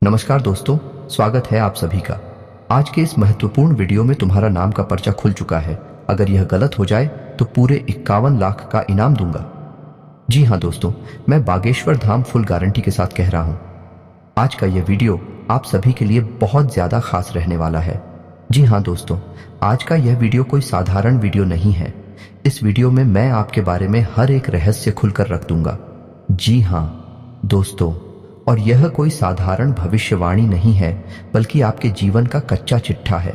नमस्कार दोस्तों, स्वागत है आप सभी का। आज के इस महत्वपूर्ण वीडियो में तुम्हारा नाम का पर्चा खुल चुका है। अगर यह गलत हो जाए तो पूरे 51 लाख का इनाम दूंगा। जी हाँ दोस्तों, मैं बागेश्वर धाम फुल गारंटी के साथ कह रहा हूँ। आज का यह वीडियो आप सभी के लिए बहुत ज्यादा खास रहने वाला है। जी हाँ दोस्तों, आज का यह वीडियो कोई साधारण वीडियो नहीं है। इस वीडियो में मैं आपके बारे में हर एक रहस्य खुलकर रख दूंगा। जी हाँ दोस्तों, और यह कोई साधारण भविष्यवाणी नहीं है, बल्कि आपके जीवन का कच्चा चिट्ठा है,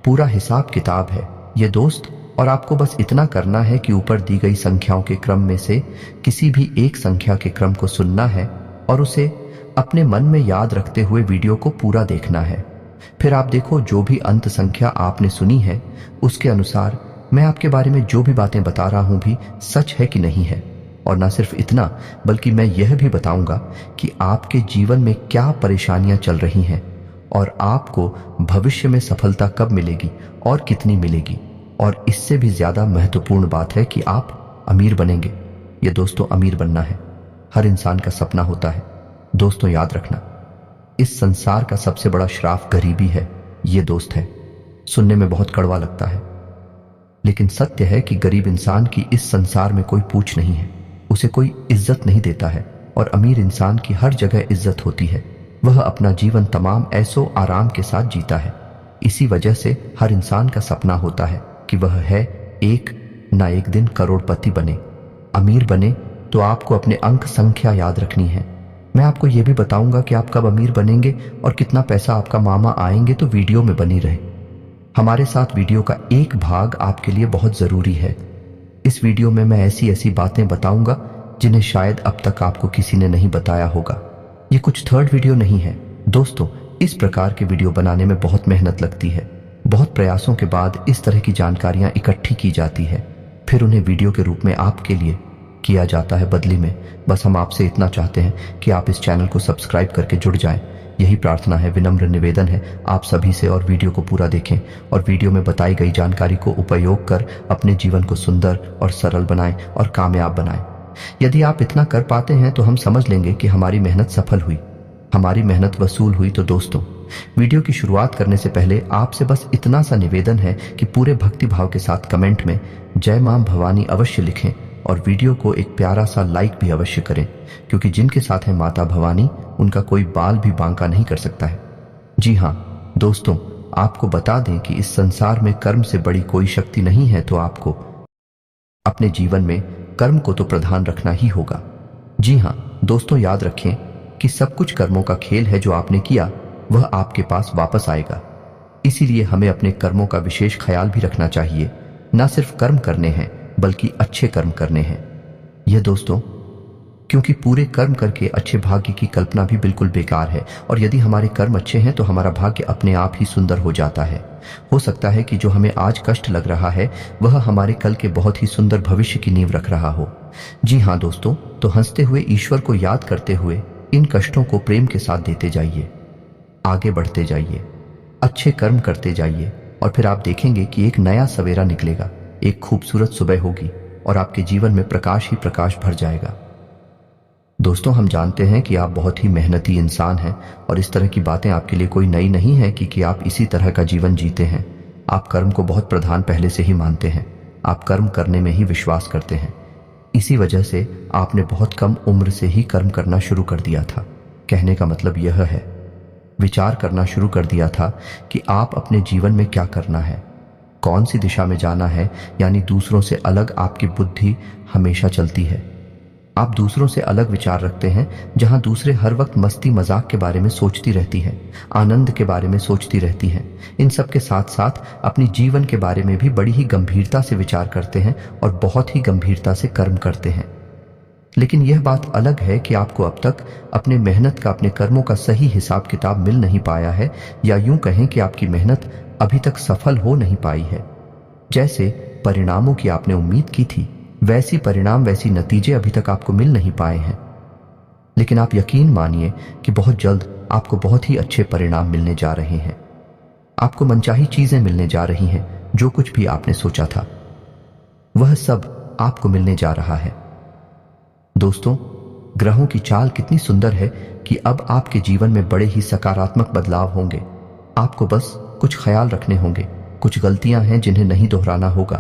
पूरा हिसाब किताब है ये दोस्त। और आपको बस इतना करना है कि ऊपर दी गई संख्याओं के क्रम में से किसी भी एक संख्या के क्रम को सुनना है और उसे अपने मन में याद रखते हुए वीडियो को पूरा देखना है। फिर आप देखो, जो भी अंत संख्या आपने सुनी है उसके अनुसार मैं आपके बारे में जो भी बातें बता रहा हूं भी सच है कि नहीं है। और ना सिर्फ इतना, बल्कि मैं यह भी बताऊंगा कि आपके जीवन में क्या परेशानियां चल रही हैं और आपको भविष्य में सफलता कब मिलेगी और कितनी मिलेगी। और इससे भी ज्यादा महत्वपूर्ण बात है कि आप अमीर बनेंगे। ये दोस्तों, अमीर बनना है, हर इंसान का सपना होता है। दोस्तों याद रखना, इस संसार का सबसे बड़ा श्राप गरीबी है, ये दोस्त है। सुनने में बहुत कड़वा लगता है, लेकिन सत्य है कि गरीब इंसान की इस संसार में कोई पूछ नहीं है, उसे कोई इज्जत नहीं देता है। और अमीर इंसान की हर जगह इज्जत होती है, वह अपना जीवन तमाम ऐसो आराम के साथ जीता है। इसी वजह से हर इंसान का सपना होता है कि वह है एक ना एक दिन करोड़पति बने। अमीर बने तो आपको अपने अंक संख्या याद रखनी है। मैं आपको यह भी बताऊंगा कि आप कब अमीर बनेंगे और कितना पैसा आपका मामा आएंगे, तो वीडियो में बनी रहे। हमारे साथ वीडियो का एक भाग आपके लिए बहुत जरूरी है। इस वीडियो में मैं ऐसी ऐसी बातें बताऊंगा जिन्हें शायद अब तक आपको किसी ने नहीं बताया होगा। ये कुछ थर्ड वीडियो नहीं है दोस्तों। इस प्रकार के वीडियो बनाने में बहुत मेहनत लगती है, बहुत प्रयासों के बाद इस तरह की जानकारियां इकट्ठी की जाती है, फिर उन्हें वीडियो के रूप में आपके लिए किया जाता है। बदले में बस हम आपसे इतना चाहते हैं कि आप इस चैनल को सब्सक्राइब करके जुड़ जाएं। यही प्रार्थना है, विनम्र निवेदन है आप सभी से। और वीडियो को पूरा देखें और वीडियो में बताई गई जानकारी को उपयोग कर अपने जीवन को सुंदर और सरल बनाएं और कामयाब बनाएं। यदि आप इतना कर पाते हैं तो हम समझ लेंगे कि हमारी मेहनत सफल हुई, हमारी मेहनत वसूल हुई। तो दोस्तों, वीडियो की शुरुआत करने से पहले आपसे बस इतना सा निवेदन है कि पूरे भक्ति भाव के साथ कमेंट में जय मां भवानी अवश्य लिखें और वीडियो को एक प्यारा सा लाइक भी अवश्य करें, क्योंकि जिनके साथ है माता भवानी उनका कोई बाल भी बांका नहीं कर सकता है। जी हाँ दोस्तों, आपको बता दें कि इस संसार में कर्म से बड़ी कोई शक्ति नहीं है, तो आपको अपने जीवन में कर्म को तो प्रधान रखना ही होगा। जी हाँ दोस्तों, याद रखें कि सब कुछ कर्मों का खेल है। जो आपने किया वह आपके पास वापस आएगा। इसीलिए हमें अपने कर्मों का विशेष ख्याल भी रखना चाहिए। न सिर्फ कर्म करने हैं, बल्कि अच्छे कर्म करने हैं। यह दोस्तों, क्योंकि पूरे कर्म करके अच्छे भाग्य की कल्पना भी बिल्कुल बेकार है। और यदि हमारे कर्म अच्छे हैं तो हमारा भाग्य अपने आप ही सुंदर हो जाता है। हो सकता है कि जो हमें आज कष्ट लग रहा है वह हमारे कल के बहुत ही सुंदर भविष्य की नींव रख रहा हो। जी हाँ दोस्तों, तो हंसते हुए ईश्वर को याद करते हुए इन कष्टों को प्रेम के साथ देते जाइए, आगे बढ़ते जाइए, अच्छे कर्म करते जाइए और फिर आप देखेंगे कि एक नया सवेरा निकलेगा, एक खूबसूरत सुबह होगी और आपके जीवन में प्रकाश ही प्रकाश भर जाएगा। दोस्तों, हम जानते हैं कि आप बहुत ही मेहनती इंसान हैं और इस तरह की बातें आपके लिए कोई नई नहीं है कि आप इसी तरह का जीवन जीते हैं। आप कर्म को बहुत प्रधान पहले से ही मानते हैं। आप कर्म करने में ही विश्वास करते हैं। इसी वजह से आपने बहुत कम उम्र से ही कर्म करना शुरू कर दिया था। कहने का मतलब यह है, विचार करना शुरू कर दिया था कि आप अपने जीवन में क्या करना है, कौन सी दिशा में जाना है। यानी दूसरों से अलग आपकी बुद्धि हमेशा चलती है। आप दूसरों से अलग विचार रखते हैं, जहां दूसरे हर वक्त मस्ती मजाक के बारे में सोचती रहती हैं, आनंद के बारे में सोचती रहती हैं। इन सब के साथ साथ अपनी जीवन के बारे में भी बड़ी ही गंभीरता से विचार करते हैं और बहुत ही गंभीरता से कर्म करते हैं। लेकिन यह बात अलग है कि आपको अब तक अपने मेहनत का, अपने कर्मों का सही हिसाब किताब मिल नहीं पाया है, या यूं कहें कि आपकी मेहनत अभी तक सफल हो नहीं पाई है। जैसे परिणामों की आपने उम्मीद की थी, वैसी परिणाम, वैसी नतीजे अभी तक आपको मिल नहीं पाए हैं। लेकिन आप यकीन मानिए कि बहुत जल्द आपको बहुत ही अच्छे परिणाम मिलने जा रहे हैं। आपको मनचाही चीजें मिलने जा रही हैं। जो कुछ भी आपने सोचा था वह सब आपको मिलने जा रहा है। दोस्तों, ग्रहों की चाल कितनी सुंदर है कि अब आपके जीवन में बड़े ही सकारात्मक बदलाव होंगे। आपको बस कुछ ख्याल रखने होंगे, कुछ गलतियां हैं जिन्हें नहीं दोहराना होगा,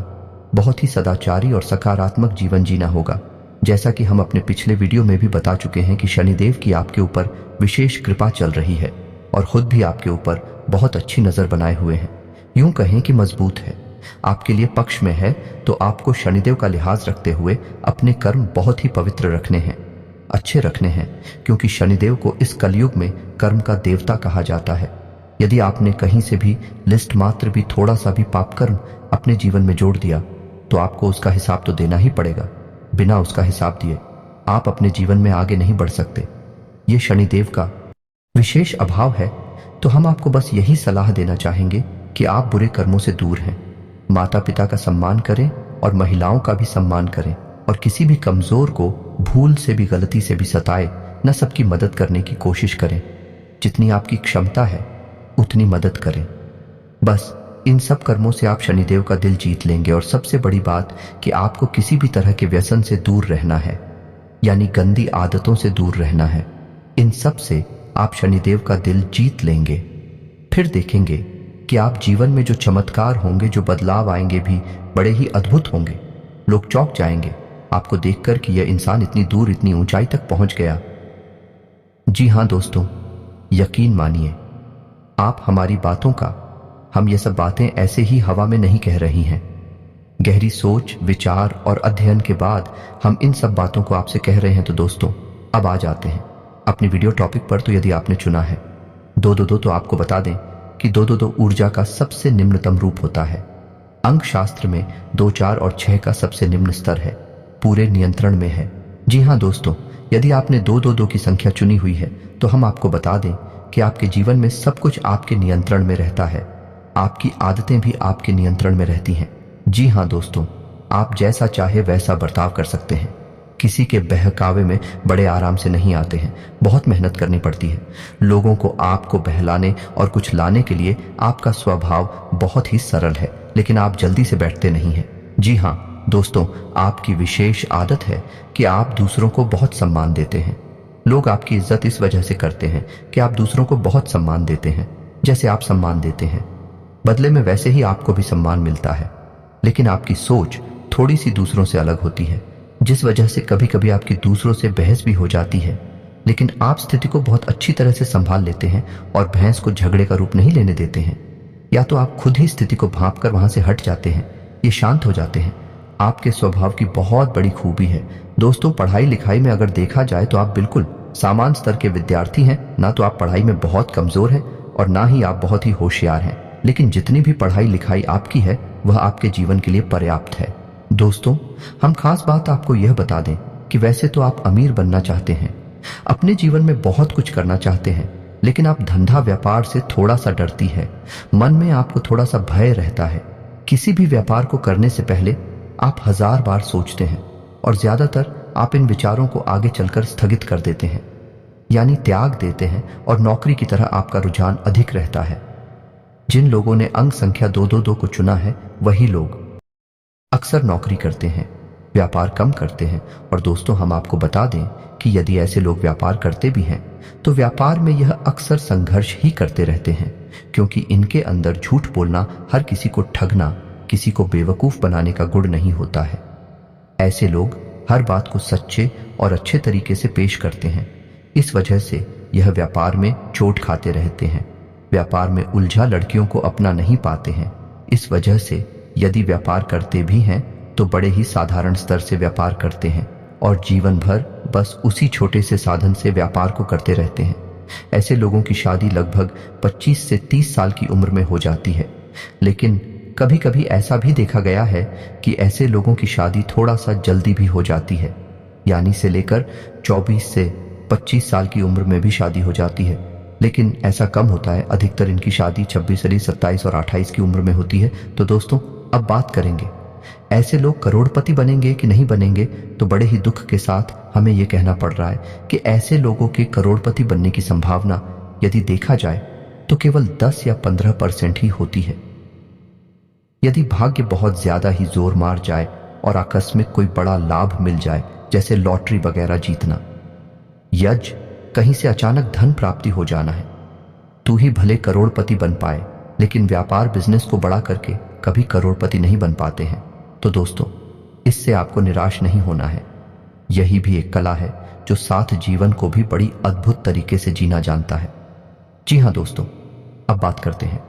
बहुत ही सदाचारी और सकारात्मक जीवन जीना होगा। जैसा कि हम अपने पिछले वीडियो में भी बता चुके हैं कि शनिदेव की आपके ऊपर विशेष कृपा चल रही है और खुद भी आपके ऊपर बहुत अच्छी नजर बनाए हुए हैं, यूं कहें कि मजबूत है, आपके लिए पक्ष में है। तो आपको शनिदेव का लिहाज रखते हुए अपने कर्म बहुत ही पवित्र रखने हैं, अच्छे रखने हैं, क्योंकि शनिदेव को इस कलयुग में कर्म का देवता कहा जाता है। यदि आपने कहीं से भी लिस्ट मात्र भी थोड़ा सा भी पाप कर्म अपने जीवन में जोड़ दिया तो आपको उसका हिसाब तो देना ही पड़ेगा। बिना उसका हिसाब दिए आप अपने जीवन में आगे नहीं बढ़ सकते। ये शनिदेव का विशेष अभाव है। तो हम आपको बस यही सलाह देना चाहेंगे कि आप बुरे कर्मों से दूर हैं, माता पिता का सम्मान करें और महिलाओं का भी सम्मान करें, और किसी भी कमजोर को भूल से भी गलती से भी सताए न, सबकी मदद करने की कोशिश करें। जितनी आपकी क्षमता है उतनी मदद करें। बस इन सब कर्मों से आप शनिदेव का दिल जीत लेंगे। और सबसे बड़ी बात कि आपको किसी भी तरह के व्यसन से दूर रहना है, यानी गंदी आदतों से दूर रहना है। इन सब से आप शनिदेव का दिल जीत लेंगे। फिर देखेंगे कि आप जीवन में जो चमत्कार होंगे, जो बदलाव आएंगे भी बड़े ही अद्भुत होंगे। लोग चौंक जाएंगे आपको देखकर कि यह इंसान इतनी दूर, इतनी ऊंचाई तक पहुंच गया। जी हां दोस्तों, यकीन मानिए आप हमारी बातों का, हम ये सब बातें ऐसे ही हवा में नहीं कह रही हैं। गहरी सोच, विचार और अध्ययन के बाद हम इन सब बातों को आपसे कह रहे हैं। तो दोस्तों अब आ जाते हैं अपनी वीडियो टॉपिक पर। तो यदि आपने चुना है 222, तो आपको बता दें कि 222 ऊर्जा का सबसे निम्नतम रूप होता है। अंक शास्त्र में 2, 4 और 6 का सबसे निम्न स्तर है, पूरे नियंत्रण में है। जी हाँ दोस्तों, यदि आपने 222 की संख्या चुनी हुई है तो हम आपको बता दें कि आपके जीवन में सब कुछ आपके नियंत्रण में रहता है, आपकी आदतें भी आपके नियंत्रण में रहती हैं। जी हाँ दोस्तों, आप जैसा चाहे वैसा बर्ताव कर सकते हैं। किसी के बहकावे में बड़े आराम से नहीं आते हैं, बहुत मेहनत करनी पड़ती है। लोगों को आपको बहलाने और कुछ लाने के लिए आपका स्वभाव बहुत ही सरल है, लेकिन आप जल्दी से बैठते नहीं हैं। जी हाँ दोस्तों, आपकी विशेष आदत है कि आप दूसरों को बहुत सम्मान देते हैं। लोग आपकी इज्जत इस वजह से करते हैं कि आप दूसरों को बहुत सम्मान देते हैं। जैसे आप सम्मान देते हैं, बदले में वैसे ही आपको भी सम्मान मिलता है। लेकिन आपकी सोच थोड़ी सी दूसरों से अलग होती है, जिस वजह से कभी कभी आपकी दूसरों से बहस भी हो जाती है। लेकिन आप स्थिति को बहुत अच्छी तरह से संभाल लेते हैं और बहस को झगड़े का रूप नहीं लेने देते हैं। या तो आप खुद ही स्थिति को भांप कर वहां से हट जाते हैं, ये शांत हो जाते हैं। आपके स्वभाव की बहुत बड़ी खूबी है दोस्तों। पढ़ाई लिखाई में अगर देखा जाए तो आप बिल्कुल सामान्य स्तर के विद्यार्थी हैं। ना तो आप पढ़ाई में बहुत कमजोर हैं और ना ही आप बहुत ही होशियार हैं, लेकिन जितनी भी पढ़ाई लिखाई आपकी है वह आपके जीवन के लिए पर्याप्त है। दोस्तों हम खास बात आपको यह बता दें कि वैसे तो आप अमीर बनना चाहते हैं, अपने जीवन में बहुत कुछ करना चाहते हैं, लेकिन आप धंधा व्यापार से थोड़ा सा डरती है। मन में आपको थोड़ा सा भय रहता है। किसी भी व्यापार को करने से पहले आप 1000 बार सोचते हैं और ज्यादातर आप इन विचारों को आगे चलकर स्थगित कर देते हैं, यानी त्याग देते हैं, और नौकरी की तरह आपका रुझान अधिक रहता है। जिन लोगों ने अंक संख्या 222 को चुना है वही लोग अक्सर नौकरी करते हैं, व्यापार कम करते हैं। और दोस्तों हम आपको बता दें कि यदि ऐसे लोग व्यापार करते भी हैं तो व्यापार में यह अक्सर संघर्ष ही करते रहते हैं, क्योंकि इनके अंदर झूठ बोलना, हर किसी को ठगना, किसी को बेवकूफ बनाने का गुण नहीं होता है। ऐसे लोग हर बात को सच्चे और अच्छे तरीके से पेश करते हैं। इस वजह से यह व्यापार में चोट खाते रहते हैं, व्यापार में उलझा लड़कियों को अपना नहीं पाते हैं। इस वजह से यदि व्यापार करते भी हैं तो बड़े ही साधारण स्तर से व्यापार करते हैं और जीवन भर बस उसी छोटे से साधन से व्यापार को करते रहते हैं। ऐसे लोगों की शादी लगभग 25 से 30 साल की उम्र में हो जाती है। लेकिन कभी कभी ऐसा भी देखा गया है कि ऐसे लोगों की शादी थोड़ा सा जल्दी भी हो जाती है, यानी से लेकर 24 से 25 साल की उम्र में भी शादी हो जाती है। लेकिन ऐसा कम होता है, अधिकतर इनकी शादी 26, 27 और 28 की उम्र में होती है। तो दोस्तों अब बात करेंगे ऐसे लोग करोड़पति बनेंगे कि नहीं बनेंगे। तो बड़े ही दुख के साथ हमें यह कहना पड़ रहा है कि ऐसे लोगों के करोड़पति बनने की संभावना यदि देखा जाए तो केवल 10 या 15% ही होती है। यदि भाग्य बहुत ज्यादा ही जोर मार जाए और आकस्मिक कोई बड़ा लाभ मिल जाए, जैसे लॉटरी वगैरह जीतना, यज, कहीं से अचानक धन प्राप्ति हो जाना है। तू ही भले करोड़पति बन पाए, लेकिन व्यापार बिजनेस को बड़ा करके कभी करोड़पति नहीं बन पाते हैं। तो दोस्तों, इससे आपको निराश नहीं होना है। यही भी एक कला है जो साथ जीवन को भी बड़ी अद्भुत तरीके से जीना जानता है। जी हाँ दोस्तों, अब बात करते हैं।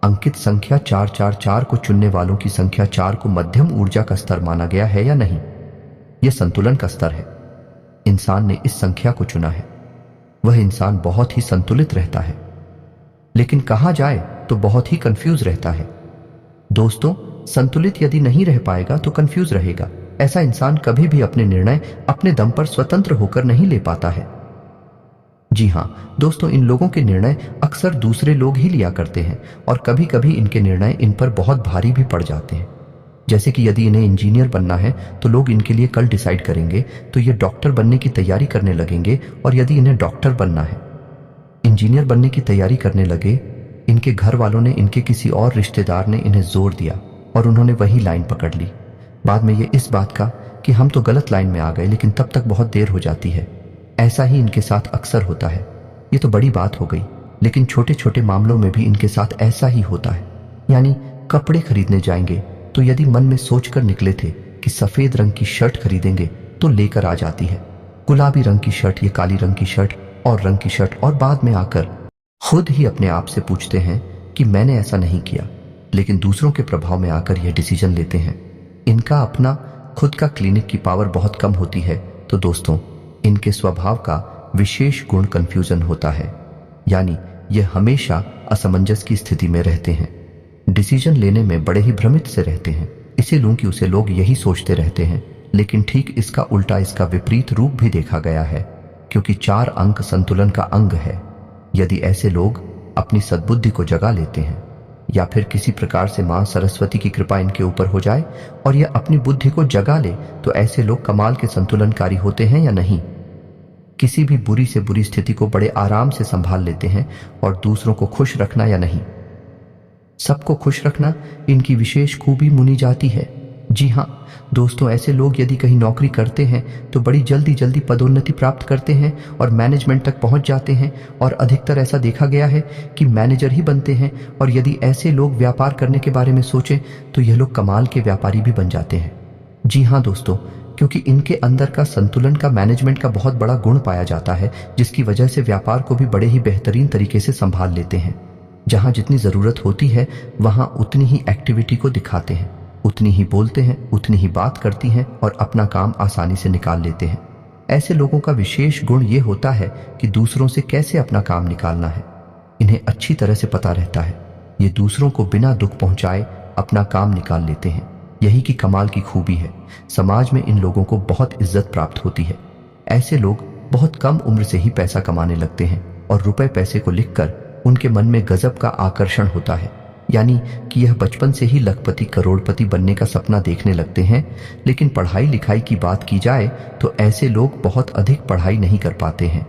अंकित संख्या 444 को चुनने वालों की संख्या 4 को मध्यम ऊर्जा का स्तर माना गया है या नहीं? यह संतुलन का स्तर है। इंसान ने इस संख्या को चुना है। वह इंसान बहुत ही संतुलित रहता है, लेकिन कहा जाए तो बहुत ही कंफ्यूज रहता है। दोस्तों, संतुलित यदि नहीं रह पाएगा तो कंफ्यूज रहेगा। ऐसा इंसान कभी भी अपने निर्णय अपने दम पर स्वतंत्र होकर नहीं ले पाता है। जी हाँ दोस्तों, इन लोगों के निर्णय अक्सर दूसरे लोग ही लिया करते हैं और कभी कभी इनके निर्णय इन पर बहुत भारी भी पड़ जाते हैं। जैसे कि यदि इन्हें इंजीनियर बनना है तो लोग इनके लिए कल डिसाइड करेंगे तो ये डॉक्टर बनने की तैयारी करने लगेंगे, और यदि इन्हें डॉक्टर बनना है, इंजीनियर बनने की तैयारी करने लगे, इनके घर वालों ने, इनके किसी और रिश्तेदार ने इन्हें जोर दिया और उन्होंने वही लाइन पकड़ ली। बाद में ये इस बात का कि हम तो गलत लाइन में आ गए, लेकिन तब तक बहुत देर हो जाती है। ऐसा ही इनके साथ अक्सर होता है। ये तो बड़ी बात हो गई, लेकिन छोटे छोटे मामलों में भी इनके साथ ऐसा ही होता है। यानी कपड़े खरीदने जाएंगे तो यदि मन में सोचकर निकले थे कि सफेद रंग की शर्ट खरीदेंगे तो लेकर आ जाती है गुलाबी रंग की शर्ट, ये काली रंग की शर्ट और रंग की शर्ट, और बाद में आकर खुद ही अपने आप से पूछते हैं कि मैंने ऐसा नहीं किया, लेकिन दूसरों के प्रभाव में आकर यह डिसीजन लेते हैं। इनका अपना खुद का क्लिनिक की पावर बहुत कम होती है। तो दोस्तों, इनके स्वभाव का विशेष गुण कंफ्यूजन होता है, यानी यह हमेशा असमंजस की स्थिति में रहते हैं। डिसीजन लेने में बड़े ही भ्रमित से रहते हैं। इसे लूं कि उसे लोग यही सोचते रहते हैं, लेकिन ठीक इसका उल्टा, इसका विपरीत रूप भी देखा गया है, क्योंकि 4 अंक संतुलन का अंग है। यदि ऐसे लोग अपनी सद्बुद्धि को जगा लेते हैं या फिर किसी प्रकार से मां सरस्वती की कृपा इनके ऊपर हो जाए और यह अपनी बुद्धि को जगा ले, तो ऐसे लोग कमाल के संतुलनकारी होते हैं या नहीं? किसी भी बुरी से बुरी स्थिति को बड़े आराम से संभाल लेते हैं, और दूसरों को खुश रखना या नहीं, सबको खुश रखना इनकी विशेष खूबी मुनी जाती है। जी हाँ दोस्तों, ऐसे लोग यदि कहीं नौकरी करते हैं तो बड़ी जल्दी जल्दी पदोन्नति प्राप्त करते हैं और मैनेजमेंट तक पहुंच जाते हैं, और अधिकतर ऐसा देखा गया है कि मैनेजर ही बनते हैं। और यदि ऐसे लोग व्यापार करने के बारे में सोचें तो यह लोग कमाल के व्यापारी भी बन जाते हैं। जी हाँ दोस्तों, क्योंकि इनके अंदर का संतुलन का, मैनेजमेंट का बहुत बड़ा गुण पाया जाता है, जिसकी वजह से व्यापार को भी बड़े ही बेहतरीन तरीके से संभाल लेते हैं। जहां जितनी जरूरत होती है वहां उतनी ही एक्टिविटी को दिखाते हैं, उतनी ही बोलते हैं, उतनी ही बात करती हैं और अपना काम आसानी से निकाल लेते हैं। ऐसे लोगों का विशेष गुण ये होता है कि दूसरों से कैसे अपना काम निकालना है, इन्हें अच्छी तरह से पता रहता है। ये दूसरों को बिना दुख पहुंचाए अपना काम निकाल लेते हैं। यही की कमाल की खूबी है। समाज में इन लोगों को बहुत इज्जत प्राप्त होती है। ऐसे लोग बहुत कम उम्र से ही पैसा कमाने लगते हैं और रुपए पैसे को लिखकर उनके मन में गजब का आकर्षण होता है, यानी कि यह बचपन से ही लखपति करोड़पति बनने का सपना देखने लगते हैं। लेकिन पढ़ाई लिखाई की बात की जाए तो ऐसे लोग बहुत अधिक पढ़ाई नहीं कर पाते हैं,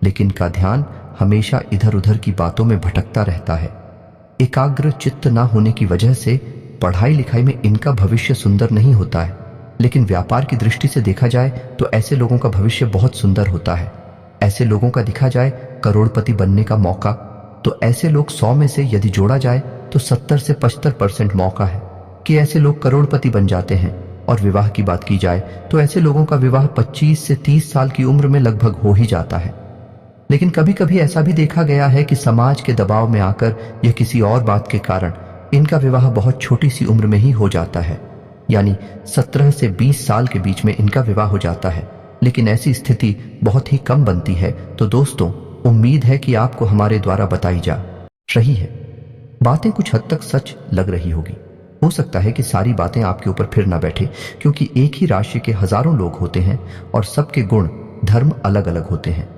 लेकिन इनका ध्यान हमेशा इधर उधर की बातों में भटकता रहता है। एकाग्र चित्त न होने की वजह से पढ़ाई लिखाई में इनका भविष्य सुंदर नहीं होता है, लेकिन व्यापार की दृष्टि से देखा जाए तो ऐसे लोगों का भविष्य बहुत सुंदर होता है। ऐसे लोगों का दिखा जाए करोड़पति बनने का मौका, तो ऐसे लोग 100 में से यदि जोड़ा जाए तो 70 से 75% मौका है कि ऐसे लोग करोड़पति बन जाते हैं। और विवाह की बात की जाए तो ऐसे लोगों का विवाह 25 से 30 साल की उम्र में लगभग हो ही जाता है। लेकिन कभी कभी ऐसा भी देखा गया है कि समाज के दबाव में आकर या किसी और बात के कारण इनका विवाह बहुत छोटी सी उम्र में ही हो जाता है, यानी 17 से 20 साल के बीच में इनका विवाह हो जाता है। लेकिन ऐसी स्थिति बहुत ही कम बनती है। तो दोस्तों, उम्मीद है कि आपको हमारे द्वारा बताई जा रही है बातें कुछ हद तक सच लग रही होगी। हो सकता है कि सारी बातें आपके ऊपर फिर ना बैठे, क्योंकि एक ही राशि के हजारों लोग होते हैं और सबके गुण धर्म अलग अलग होते हैं,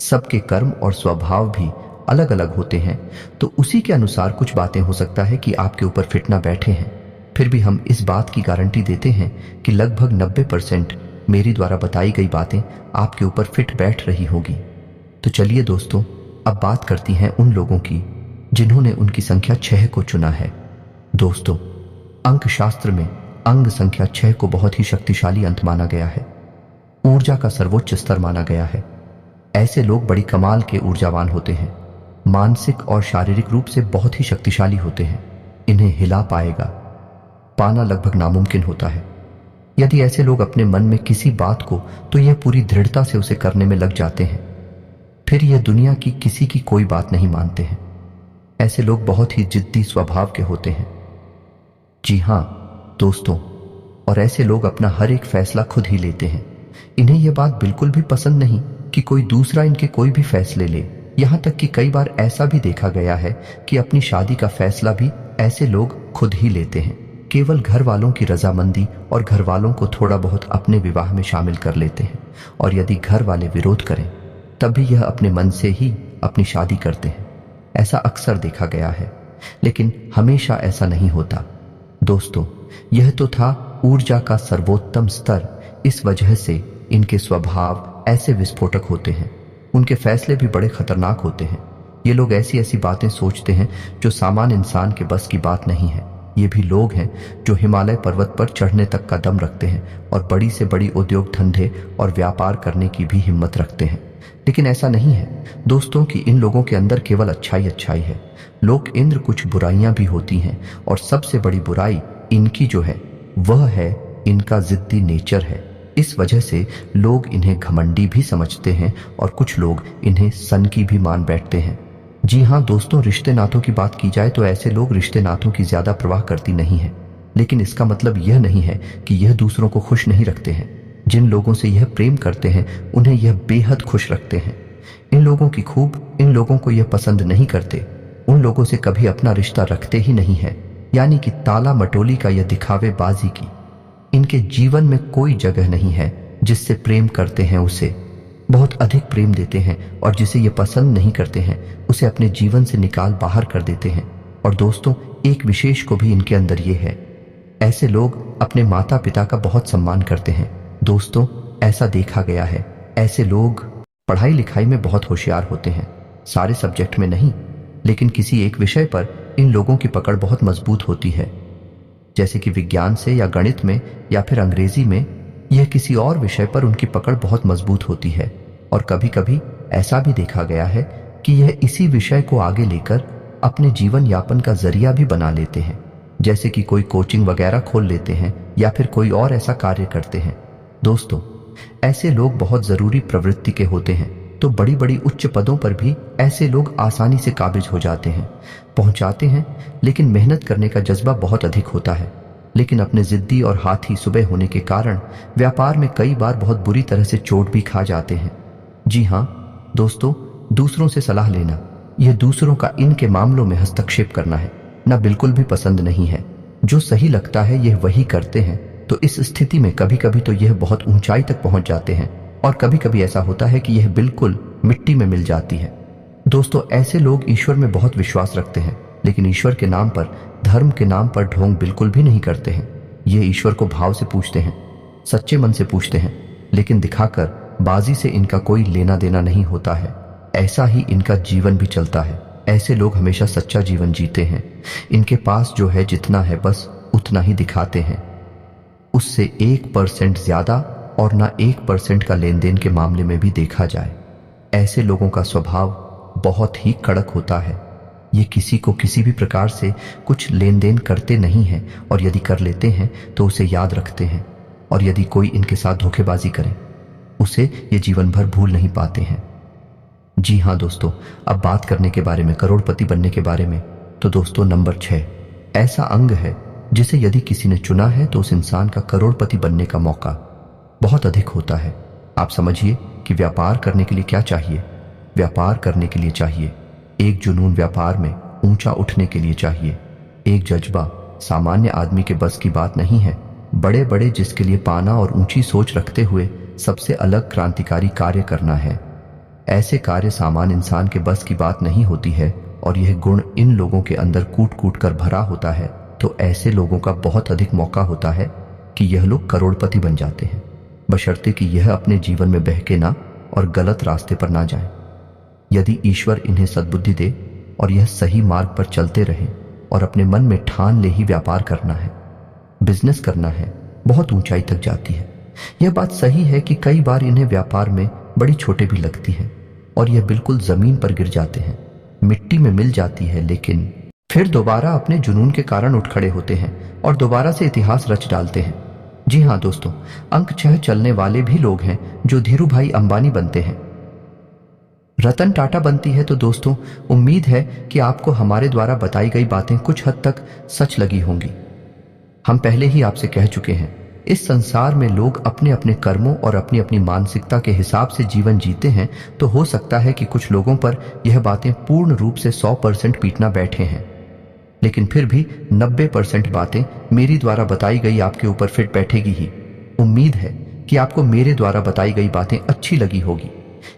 सबके कर्म और स्वभाव भी अलग अलग होते हैं। तो उसी के अनुसार कुछ बातें हो सकता है कि आपके ऊपर फिट ना बैठे हैं। फिर भी हम इस बात की गारंटी देते हैं कि लगभग 90% मेरी द्वारा बताई गई बातें आपके ऊपर फिट बैठ रही होगी। तो चलिए दोस्तों, अब बात करती हैं उन लोगों की जिन्होंने उनकी संख्या 6 को चुना है। दोस्तों, अंक शास्त्र में अंग संख्या 6 को बहुत ही शक्तिशाली अंक माना गया है, ऊर्जा का सर्वोच्च स्तर माना गया है। ऐसे लोग बड़ी कमाल के ऊर्जावान होते हैं, मानसिक और शारीरिक रूप से बहुत ही शक्तिशाली होते हैं। इन्हें हिला पाना लगभग नामुमकिन होता है। यदि ऐसे लोग अपने मन में किसी बात को तो यह पूरी दृढ़ता से उसे करने में लग जाते हैं, फिर यह दुनिया की किसी की कोई बात नहीं मानते हैं। ऐसे लोग बहुत ही जिद्दी स्वभाव के होते हैं। जी हां दोस्तों, और ऐसे लोग अपना हर एक फैसला खुद ही लेते हैं। इन्हें यह बात बिल्कुल भी पसंद नहीं कि कोई दूसरा इनके कोई भी फैसले ले। यहां तक कि कई बार ऐसा भी देखा गया है कि अपनी शादी का फैसला भी ऐसे लोग खुद ही लेते हैं। केवल घर वालों की रजामंदी और घर वालों को थोड़ा बहुत अपने विवाह में शामिल कर लेते हैं, और यदि घर वाले विरोध करें तब भी यह अपने मन से ही अपनी शादी करते हैं। ऐसा अक्सर देखा गया है, लेकिन हमेशा ऐसा नहीं होता। दोस्तों, यह तो था ऊर्जा का सर्वोत्तम स्तर। इस वजह से इनके स्वभाव ऐसे विस्फोटक होते हैं। उनके फैसले भी बड़े खतरनाक होते हैं। ये लोग ऐसी ऐसी बातें सोचते हैं जो सामान्य इंसान के बस की बात नहीं है। ये भी लोग हैं जो हिमालय पर्वत पर चढ़ने तक का दम रखते हैं और बड़ी से बड़ी उद्योग धंधे और व्यापार करने की भी हिम्मत रखते हैं। लेकिन ऐसा नहीं है दोस्तों कि इन लोगों के अंदर केवल अच्छाई है। लोक इंद्र कुछ बुराइयां भी होती हैं, और सबसे बड़ी बुराई इनकी जो है वह है इनका जिद्दी नेचर है। इस वजह से लोग इन्हें घमंडी भी समझते हैं और कुछ लोग इन्हें सनकी भी मान बैठते हैं। जी हाँ दोस्तों, रिश्ते नातों की बात की जाए तो ऐसे लोग रिश्ते नातों की ज्यादा परवाह करती नहीं है, लेकिन इसका मतलब यह नहीं है कि यह दूसरों को खुश नहीं रखते हैं। जिन लोगों से यह प्रेम करते हैं उन्हें यह बेहद खुश रखते हैं। इन लोगों को यह पसंद नहीं करते, उन लोगों से कभी अपना रिश्ता रखते ही नहीं है। यानी कि ताला मटोली का यह दिखावेबाजी की इनके जीवन में कोई जगह नहीं है। जिससे प्रेम करते हैं उसे बहुत अधिक प्रेम देते हैं, और जिसे ये पसंद नहीं करते हैं उसे अपने जीवन से निकाल बाहर कर देते हैं। और दोस्तों, एक विशेष को भी इनके अंदर ये है, ऐसे लोग अपने माता पिता का बहुत सम्मान करते हैं। दोस्तों, ऐसा देखा गया है, ऐसे लोग पढ़ाई लिखाई में बहुत होशियार होते हैं। सारे सब्जेक्ट में नहीं, लेकिन किसी एक विषय पर इन लोगों की पकड़ बहुत मजबूत होती है। जैसे कि विज्ञान से या गणित में या फिर अंग्रेजी में, यह किसी और विषय पर उनकी पकड़ बहुत मजबूत होती है। और कभी कभी ऐसा भी देखा गया है कि यह इसी विषय को आगे लेकर अपने जीवन यापन का जरिया भी बना लेते हैं। जैसे कि कोई कोचिंग वगैरह खोल लेते हैं या फिर कोई और ऐसा कार्य करते हैं। दोस्तों, ऐसे लोग बहुत जरूरी प्रवृत्ति के होते हैं, तो बड़ी बड़ी उच्च पदों पर भी ऐसे लोग आसानी से काबिज हो जाते हैं, पहुंचाते हैं। लेकिन मेहनत करने का जज्बा बहुत अधिक होता है। लेकिन अपने जिद्दी और हाथी सुबह होने के कारण व्यापार में कई बार बहुत बुरी तरह से चोट भी खा जाते हैं। जी हाँ दोस्तों, दूसरों से सलाह लेना, यह दूसरों का इनके मामलों में हस्तक्षेप करना है ना, बिल्कुल भी पसंद नहीं है। जो सही लगता है यह वही करते हैं। तो इस स्थिति में कभी कभी तो यह बहुत ऊंचाई तक पहुंच जाते हैं, और कभी कभी ऐसा होता है कि यह बिल्कुल मिट्टी में मिल जाती है। दोस्तों, ऐसे लोग ईश्वर में बहुत विश्वास रखते हैं, लेकिन ईश्वर के नाम पर, धर्म के नाम पर ढोंग बिल्कुल भी नहीं करते हैं। ये ईश्वर को भाव से पूछते हैं, सच्चे मन से पूछते हैं, लेकिन दिखाकर बाजी से इनका कोई लेना देना नहीं होता है। ऐसा ही इनका जीवन भी चलता है। ऐसे लोग हमेशा सच्चा जीवन जीते हैं। इनके पास जो है जितना है बस उतना ही दिखाते हैं, उससे 1% ज्यादा और ना 1% का लेन देन के मामले में भी देखा जाए। ऐसे लोगों का स्वभाव बहुत ही कड़क होता है। ये किसी को किसी भी प्रकार से कुछ लेन देन करते नहीं हैं, और यदि कर लेते हैं तो उसे याद रखते हैं। और यदि कोई इनके साथ धोखेबाजी करे उसे ये जीवन भर भूल नहीं पाते हैं। जी हाँ दोस्तों, अब बात करने के बारे में, करोड़पति बनने के बारे में, तो दोस्तों नंबर 6 ऐसा अंग है जिसे यदि किसी ने चुना है तो उस इंसान का करोड़पति बनने का मौका बहुत अधिक होता है। आप समझिए कि व्यापार करने के लिए क्या चाहिए। व्यापार करने के लिए चाहिए एक जुनून, व्यापार में ऊंचा उठने के लिए चाहिए एक जज्बा। सामान्य आदमी के बस की बात नहीं है। बड़े बड़े जिसके लिए पाना और ऊंची सोच रखते हुए सबसे अलग क्रांतिकारी कार्य करना है। ऐसे कार्य सामान्य इंसान के बस की बात नहीं होती है, और यह गुण इन लोगों के अंदर कूट कूट कर भरा होता है। तो ऐसे लोगों का बहुत अधिक मौका होता है कि यह लोग करोड़पति बन जाते हैं, बशर्ते कि यह अपने जीवन में बहके ना और गलत रास्ते पर ना जाएं। यदि ईश्वर इन्हें सद्बुद्धि दे और यह सही मार्ग पर चलते रहे और अपने मन में ठान ले ही व्यापार करना है, बिजनेस करना है, बहुत ऊंचाई तक जाती है। यह बात सही है कि कई बार इन्हें व्यापार में बड़ी छोटे भी लगती है, और यह बिल्कुल जमीन पर गिर जाते हैं, मिट्टी में मिल जाती है, लेकिन फिर दोबारा अपने जुनून के कारण उठ खड़े होते हैं और दोबारा से इतिहास रच डालते हैं। जी हाँ दोस्तों, अंक 6 चलने वाले भी लोग हैं जो धीरू भाई अंबानी बनते हैं, रतन टाटा बनती है। तो दोस्तों, उम्मीद है कि आपको हमारे द्वारा बताई गई बातें कुछ हद तक सच लगी होंगी। हम पहले ही आपसे कह चुके हैं, इस संसार में लोग अपने अपने कर्मों और अपनी अपनी मानसिकता के हिसाब से जीवन जीते हैं। तो हो सकता है कि कुछ लोगों पर यह बातें पूर्ण रूप से 100% पीटना बैठे हैं, लेकिन फिर भी 90% बातें मेरी द्वारा बताई गई आपके ऊपर फिट बैठेगी ही। उम्मीद है कि आपको मेरे द्वारा बताई गई बातें अच्छी लगी होगी।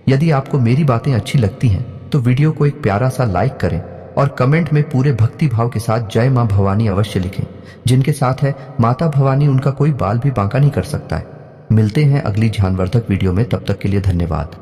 यदि आपको मेरी बातें अच्छी लगती हैं तो वीडियो को एक प्यारा सा लाइक करें और कमेंट में पूरे भक्ति भाव के साथ जय मां भवानी अवश्य लिखें। जिनके साथ है माता भवानी, उनका कोई बाल भी बांका नहीं कर सकता है। मिलते हैं अगली ज्ञानवर्धक वीडियो में, तब तक के लिए धन्यवाद।